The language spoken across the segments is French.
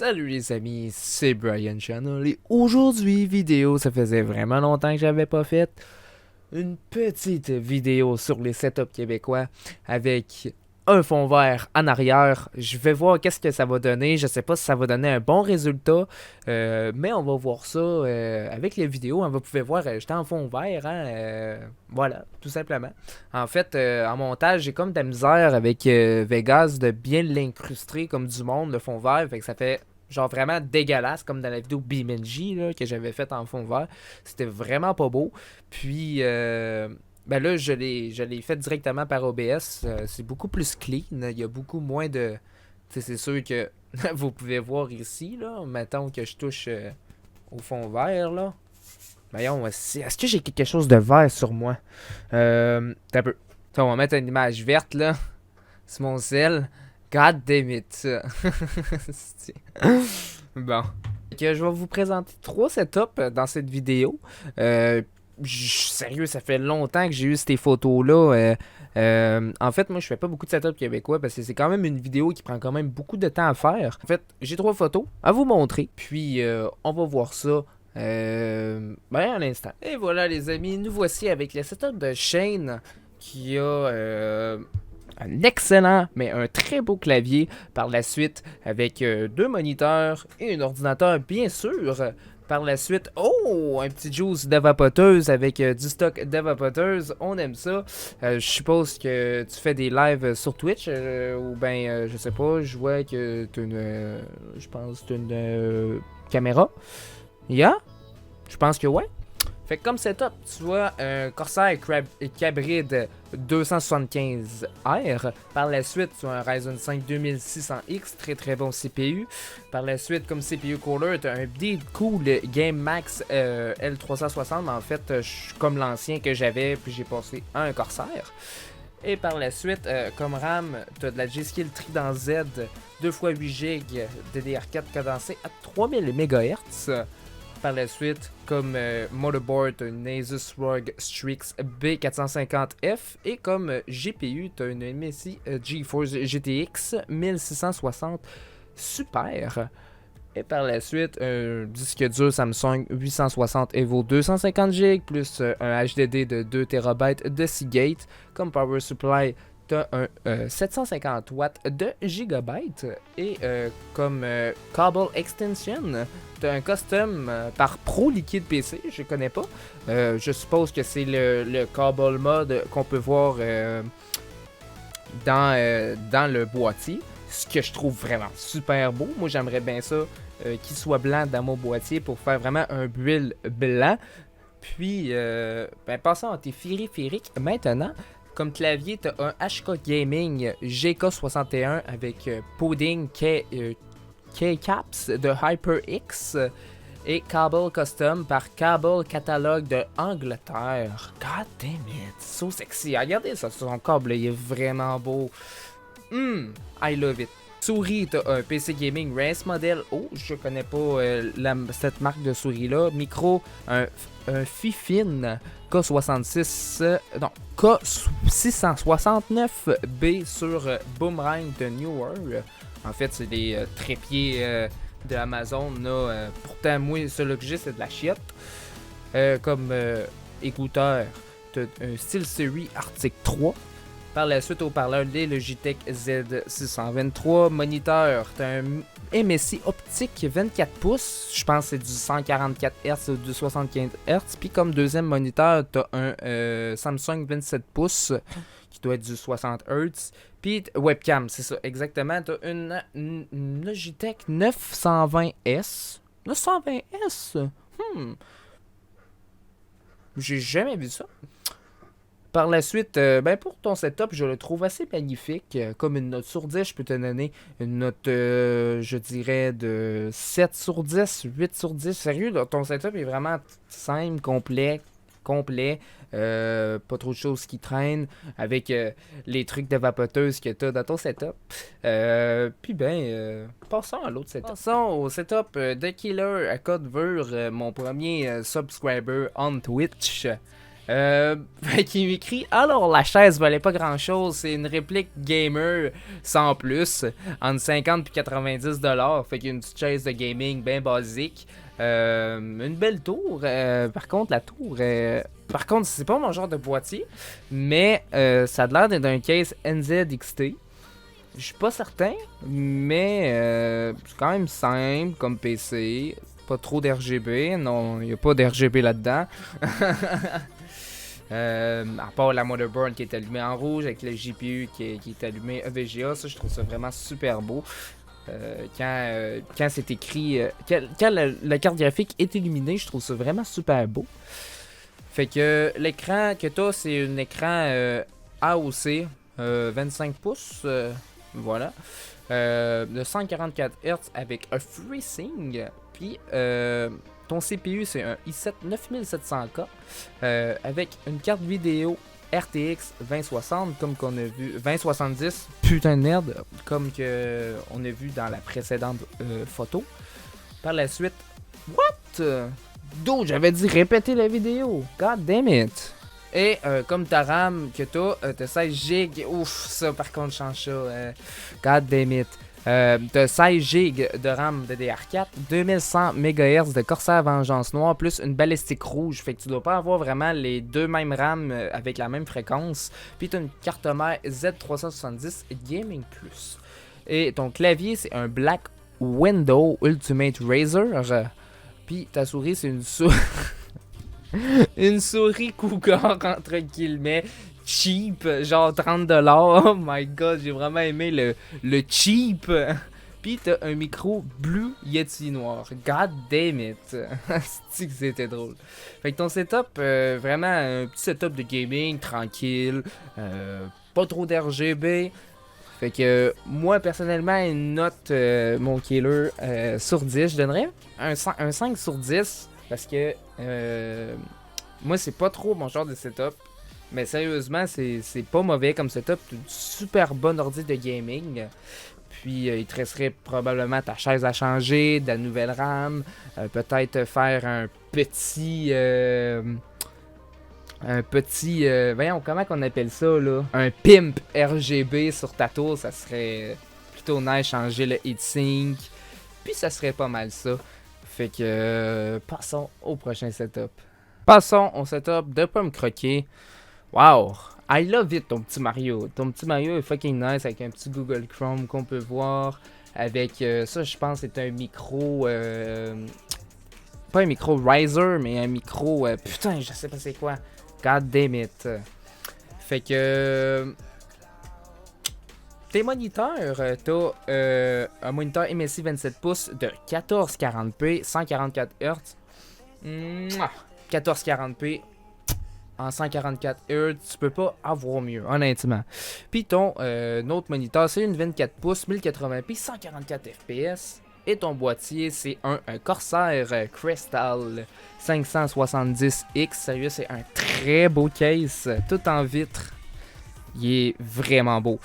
Salut les amis, c'est Brian Channel et aujourd'hui vidéo, ça faisait vraiment longtemps que j'avais pas fait une petite vidéo sur les setups québécois avec un fond vert en arrière. Je vais voir qu'est-ce que ça va donner, je sais pas si ça va donner un bon résultat, mais on va voir ça avec les vidéos. Vous pouvez voir, j'étais en fond vert, voilà, tout simplement. En fait, en montage, j'ai comme de la misère avec Vegas de bien l'incruster comme du monde, le fond vert, fait que ça fait genre vraiment dégueulasse, comme dans la vidéo BeamNG là, que j'avais faite en fond vert. C'était vraiment pas beau. Puis, ben là, je l'ai fait directement par OBS. C'est beaucoup plus clean. Il y a beaucoup moins de. Tu sais, c'est sûr que vous pouvez voir ici, là. Mettons que je touche au fond vert, là. Voyons, est-ce que j'ai quelque chose de vert sur moi? T'as peu. Attends, on va mettre une image verte, là. C'est mon sel. God damn it. Bon. Que je vais vous présenter 3 setups dans cette vidéo. Sérieux, ça fait longtemps que j'ai eu ces photos-là. En fait, moi, je fais pas beaucoup de setup québécois parce que c'est quand même une vidéo qui prend quand même beaucoup de temps à faire. En fait, j'ai 3 photos à vous montrer. Puis, on va voir ça ben, un instant. Et voilà, les amis, nous voici avec le setup de Shane qui a un excellent, mais un très beau clavier par la suite avec 2 moniteurs et un ordinateur, bien sûr. Par la suite, oh, un petit juice d'évapoteuse avec du stock d'évapoteuse. On aime ça. Je suppose que tu fais des lives sur Twitch ou ben, je sais pas. Je vois que tu as une, je pense, t'as une caméra. Yeah? Je pense que ouais. Fait que comme setup, tu vois un Corsair Cabrid 275R. Par la suite, tu as un Ryzen 5 2600X, très très bon CPU. Par la suite, comme CPU cooler, tu as un Deepcool Game Max L360. Mais en fait, je suis comme l'ancien que j'avais, puis j'ai passé à un Corsair. Et par la suite, comme RAM, tu as de la G-Skill Trident Z 2x8 GB DDR4 cadencé à 3000 MHz. Par la suite, comme motherboard, tu as une Asus ROG Strix B450F et comme GPU, tu as une MSI GeForce GTX 1660 Super. Et par la suite, un disque dur Samsung 860 Evo 250 GB plus un HDD de 2 TB de Seagate. Comme power supply, tu as un 750 watts de Gigabyte. Et comme cable extension, tu as un custom par Pro Liquid PC, je connais pas. Je suppose que c'est le cable mode qu'on peut voir dans le boîtier. Ce que je trouve vraiment super beau. Moi, j'aimerais bien ça qu'il soit blanc dans mon boîtier pour faire vraiment un build blanc. Puis, ben, passons à tes périphériques. Maintenant, comme clavier, tu as un HK Gaming GK61 avec Pudding Keycaps de HyperX et câble custom par câble catalogue de Angleterre. God damn it, so sexy. Regardez ça, son câble, il est vraiment beau. I love it. Souris, t'as un PC Gaming Race Model. Oh, je connais pas cette marque de souris là. Micro, un Fifine K66, non, K669B sur Boomerang de Newer. En fait, c'est des trépieds de Amazon. Pourtant, moi, celui que j'ai, c'est de la chiette. Comme écouteur, t'as un SteelSeries Arctic 3. Par la suite, haut-parleur, les Logitech Z623. Moniteur, t'as un MSI optique 24 pouces. Je pense que c'est du 144 Hz ou du 75 Hz. Puis comme deuxième moniteur, t'as un Samsung 27 pouces qui doit être du 60 Hz. Puis webcam, c'est ça, exactement. T'as une Logitech 920S. 920S? J'ai jamais vu ça. Par la suite, ben pour ton setup, je le trouve assez magnifique. Comme une note sur 10, je peux te donner une note, je dirais, de 7 sur 10, 8 sur 10. Sérieux, là, ton setup est vraiment simple, complet. Pas trop de choses qui traînent avec les trucs de vapoteuse que tu as dans ton setup. Puis passons à l'autre setup. Passons au setup de Killer à Code Vur, mon premier subscriber on Twitch. Fait qu'il m'écrit alors la chaise valait pas grand chose, c'est une réplique gamer sans plus, entre 50 et 90$. Fait qu'il y a une petite chaise de gaming bien basique. Une belle tour. Par contre, la tour. Par contre, c'est pas mon genre de boîtier, mais ça a l'air d'être un case NZXT. Je suis pas certain, mais c'est quand même simple comme PC. Pas trop d'RGB. Non, il n'y a pas d'RGB là-dedans. À part la motherboard qui est allumée en rouge avec le GPU qui est allumé EVGA, ça je trouve ça vraiment super beau. Quand c'est écrit, quand la carte graphique est illuminée, je trouve ça vraiment super beau. Fait que l'écran que t'as, c'est un écran AOC 25 pouces, voilà, de 144 Hz avec un FreeSync. Puis ton CPU c'est un i7 9700K avec une carte vidéo RTX 2060 comme qu'on a vu 2070 putain de merde comme que on a vu dans la précédente photo. Par la suite, what? D'où j'avais dit répéter la vidéo. God damn it. Et comme ta RAM que t'as 16 Go. Ouf, ça par contre change ça. God damn it. T'as 16 Go de RAM DDR4, 2100 MHz de Corsair Vengeance Noire, plus une balistique rouge. Fait que tu dois pas avoir vraiment les deux mêmes RAM avec la même fréquence. Puis t'as une carte mère Z370 Gaming Plus. Et ton clavier, c'est un Black Widow Ultimate Razer. Puis ta souris, c'est une souris. Une souris Cougar entre guillemets. Cheap, genre 30$. Oh my god, j'ai vraiment aimé le cheap. Puis t'as un micro Blue Yeti noir. God damn it. C'est que c'était drôle. Fait que ton setup, vraiment un petit setup de gaming tranquille. Pas trop d'RGB. Fait que moi personnellement, une note, mon killer sur 10, je donnerais un 5 sur 10. Parce que moi, c'est pas trop mon genre de setup. Mais sérieusement, c'est pas mauvais comme setup. Une super bonne ordi de gaming. Puis il te resterait probablement ta chaise à changer, de la nouvelle RAM. Peut-être faire un petit. Voyons, comment qu'on appelle ça là? Un pimp RGB sur ta tour. Ça serait plutôt nice. Changer le heatsink. Puis ça serait pas mal ça. Fait que passons au prochain setup. Passons au setup de pas me croquer. Wow! I love it ton petit Mario. Ton petit Mario est fucking nice avec un petit Google Chrome qu'on peut voir. Avec ça, je pense c'est un micro. Pas un micro Riser, mais un micro. Putain, je sais pas c'est quoi. God damn it. Fait que. Tes moniteurs, t'as un moniteur MSI 27 pouces de 1440p, 144 Hz. 1440p en 144 Hz, tu peux pas avoir mieux, honnêtement. Puis ton autre moniteur, c'est une 24 pouces, 1080p, 144 fps. Et ton boîtier, c'est un Corsair Crystal 570X. Sérieux, c'est un très beau case, tout en vitre. Il est vraiment beau.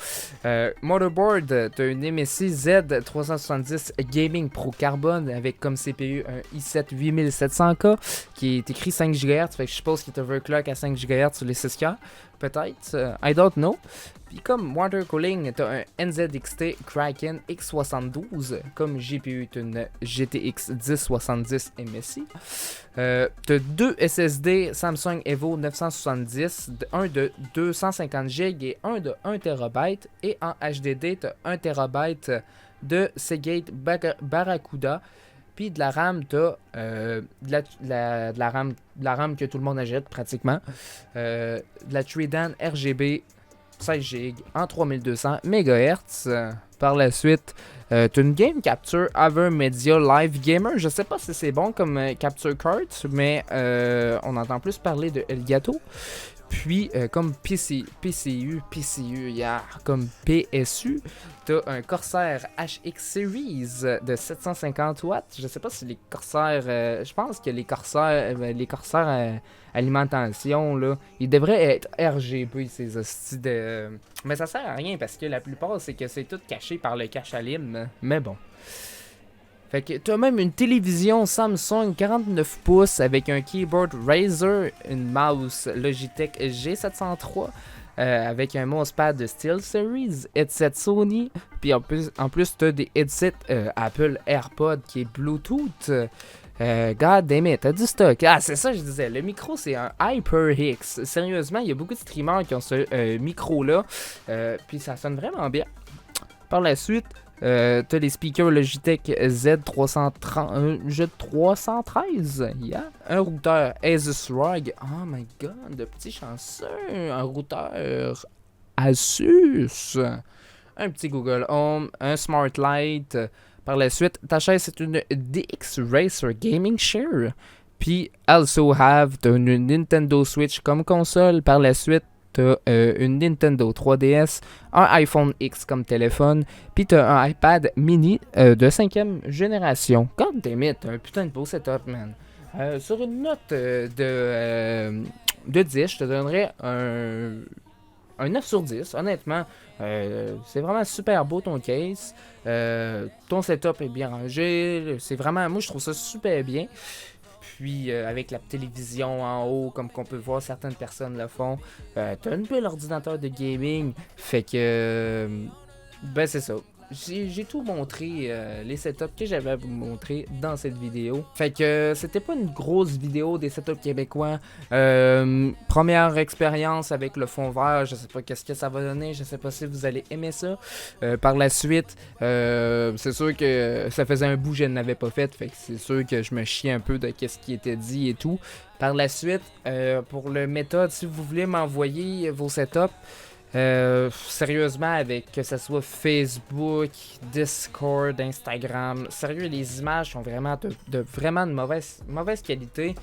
Motherboard, tu as une MSI Z370 Gaming Pro Carbon avec comme CPU un i7 8700K qui est écrit 5 GHz. Fait que je suppose qu'il est overclock à 5 GHz sur les 6K. Peut-être. I don't know. Puis comme water cooling, tu as un NZXT Kraken X72. Comme GPU, tu as une GTX 1070 MSI. Tu as deux SSD Samsung Evo 970, un de 250 GB et un de 1 TB. Et en HDD, tu as 1 TB de Seagate Barracuda. Puis de la RAM, tu as de la RAM que tout le monde achète pratiquement. De la Tridan RGB 16 GB en 3200 MHz. Par la suite, tu as une Game Capture AverMedia Live Gamer. Je sais pas si c'est bon comme capture card, mais on entend plus parler de Elgato. Puis, comme PCU, comme PSU, t'as un Corsair HX Series de 750 watts. Je sais pas si les Corsair, je pense que les Corsair alimentation, là, ils devraient être RGB, ces hosties de... Mais ça sert à rien parce que la plupart, c'est que c'est tout caché par le cache-alim. Mais bon. Fait que tu as même une télévision Samsung 49 pouces avec un keyboard Razer, une mouse Logitech G703 avec un mousepad de SteelSeries, headset Sony, puis en plus tu as des headsets Apple AirPod qui est Bluetooth. God damn it, t'as du stock. Ah, c'est ça que je disais. Le micro, c'est un HyperX. Sérieusement, il y a beaucoup de streamers qui ont ce micro-là. Puis ça sonne vraiment bien. Par la suite, t'as les speakers Logitech Z313. Yeah. Un routeur Asus ROG. Oh my god, de petit chanceux. Un routeur Asus. Un petit Google Home. Un Smart Light. Par la suite, ta chaise, c'est une DX Racer Gaming Chair. Puis, also have, t'as une Nintendo Switch comme console. Par la suite, t'as une Nintendo 3DS, un iPhone X comme téléphone, puis t'as un iPad mini de 5e génération. God damn it, un putain de beau setup, man. Sur une note de 10, je te donnerais un 9 sur 10, honnêtement. C'est vraiment super beau ton case. Ton setup est bien rangé. C'est vraiment, moi je trouve ça super bien. Puis avec la télévision en haut, comme qu'on peut voir certaines personnes le font. T'as un bel ordinateur de gaming. Fait que ben c'est ça. J'ai tout montré, les setups que j'avais à vous montrer dans cette vidéo. Fait que c'était pas une grosse vidéo des setups québécois. Première expérience avec le fond vert, je sais pas qu'est-ce que ça va donner, je sais pas si vous allez aimer ça. Par la suite, c'est sûr que ça faisait un bout que je ne l'avais pas fait, fait que c'est sûr que je me chie un peu de qu'est-ce qui était dit et tout. Par la suite, pour le méthode, si vous voulez m'envoyer vos setups, sérieusement, avec que ce soit Facebook, Discord, Instagram, sérieux, les images sont vraiment vraiment de mauvaise qualité.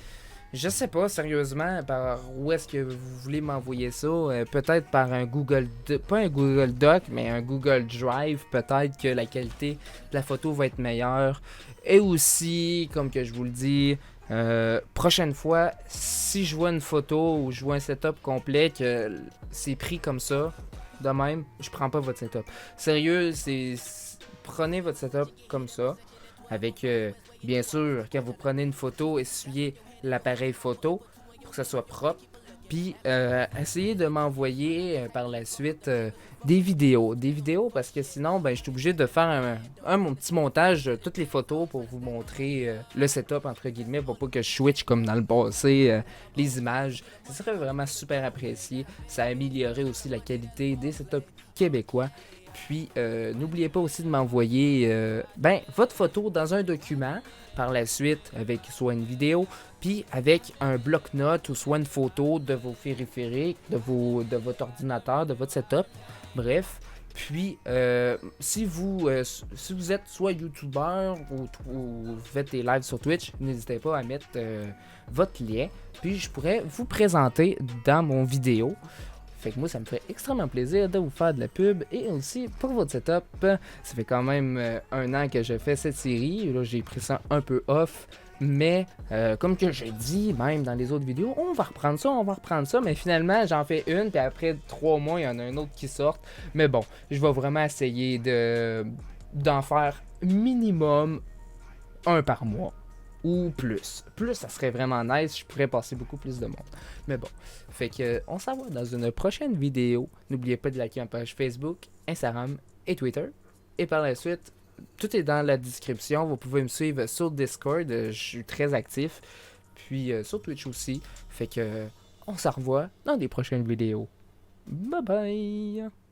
Je sais pas, sérieusement, par où est-ce que vous voulez m'envoyer ça. Peut-être par un pas un Google Doc, mais un Google Drive. Peut-être que la qualité de la photo va être meilleure. Et aussi, comme que je vous le dis, prochaine fois, si je vois une photo ou je vois un setup complet que c'est pris comme ça, de même, je prends pas votre setup. Sérieux, prenez votre setup comme ça, avec bien sûr, quand vous prenez une photo, essuyez l'appareil photo pour que ça soit propre. Puis essayez de m'envoyer par la suite des vidéos. Des vidéos parce que sinon, ben, je suis obligé de faire mon petit montage de toutes les photos pour vous montrer le setup, entre guillemets, pour pas que je switch comme dans le passé les images. Ça serait vraiment super apprécié. Ça améliorerait aussi la qualité des setups québécois. Puis, n'oubliez pas aussi de m'envoyer votre photo dans un document par la suite avec soit une vidéo, puis avec un bloc-notes ou soit une photo de vos périphériques, de votre ordinateur, de votre setup. Bref. Puis, si vous êtes soit YouTuber ou vous faites des lives sur Twitch, n'hésitez pas à mettre votre lien. Puis, je pourrais vous présenter dans mon vidéo. Fait que moi, ça me fait extrêmement plaisir de vous faire de la pub et aussi pour votre setup. Ça fait quand même 1 an que je fais cette série. Là, j'ai pris ça un peu off. Mais comme que j'ai dit, même dans les autres vidéos, on va reprendre ça. Mais finalement, j'en fais une. Puis après 3 mois, il y en a un autre qui sort. Mais bon, je vais vraiment essayer d'en faire minimum 1 par mois. Ou plus. Plus, ça serait vraiment nice. Je pourrais passer beaucoup plus de monde. Mais bon. Fait que, on s'en va dans une prochaine vidéo. N'oubliez pas de liker ma page Facebook, Instagram et Twitter. Et par la suite, tout est dans la description. Vous pouvez me suivre sur Discord. Je suis très actif. Puis sur Twitch aussi. Fait que, on s'en revoit dans des prochaines vidéos. Bye bye!